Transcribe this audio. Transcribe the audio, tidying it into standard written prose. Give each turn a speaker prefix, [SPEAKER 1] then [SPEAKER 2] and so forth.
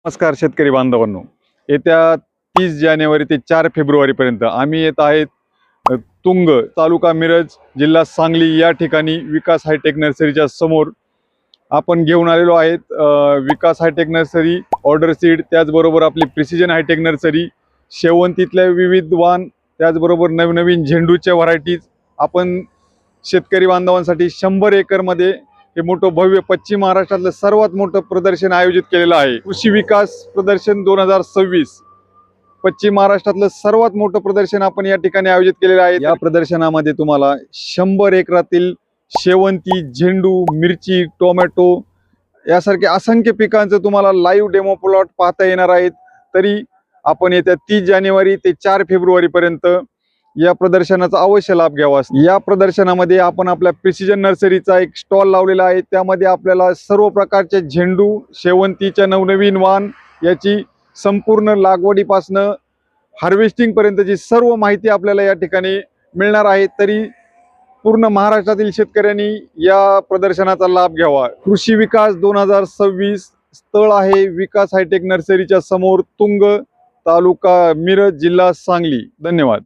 [SPEAKER 1] नमस्कार शेतकरी बांधवांनो, येत्या 30 जानेवारी ते 4 फेब्रुवारीपर्यंत आम्ही येत आहेत तुंग तालुका मिरज जिल्हा सांगली या ठिकाणी विकास हायटेक नर्सरीच्या समोर आपण घेऊन आलेलो आहेत। विकास हायटेक नर्सरी ऑर्डर सीड, त्याचबरोबर आपली प्रिसिजन हायटेक नर्सरी, शेवंतीतल्या विविध वाण, त्याचबरोबर नवनवीन झेंडूच्या व्हरायटीज आपण शेतकरी बांधवांसाठी 100 एकरमध्ये हे मोठं भव्य पश्चिम महाराष्ट्रातलं सर्वात मोठं प्रदर्शन आयोजित केलेलं आहे। कृषी विकास प्रदर्शन 2026 पश्चिम महाराष्ट्रातलं सर्वात मोठं प्रदर्शन आपण या ठिकाणी आयोजित केलेलं आहे। या प्रदर्शनामध्ये तुम्हाला 100 एकरातील शेवंती, झेंडू, मिरची, टोमॅटो यासारखे असंख्य पिकांचं तुम्हाला लाईव्ह डेमो प्लॉट पाहता येणार आहेत। तरी आपण येत्या 30 जानेवारी ते 4 फेब्रुवारी पर्यंत या प्रदर्शनाचा अवश्य लाभ घ्यावा। या प्रदर्शनामध्ये आपण आपल्या प्रिसिजन नर्सरीचा एक स्टॉल लावलेला आहे। त्यामध्ये आपल्याला सर्व प्रकारचे झेंडू, शेवंतीच्या नवनवीन वाण याची संपूर्ण लागवडीपासून हार्वेस्टिंग पर्यंतची सर्व माहिती आपल्याला या ठिकाणी मिळणार आहे। तरी पूर्ण महाराष्ट्रातील शेतकऱ्यांनी या प्रदर्शनाचा लाभ घ्यावा। कृषी विकास 2026 स्थळ आहे विकास हायटेक नर्सरीच्या समोर, तुंग तालुका मिरज जिल्हा सांगली। धन्यवाद।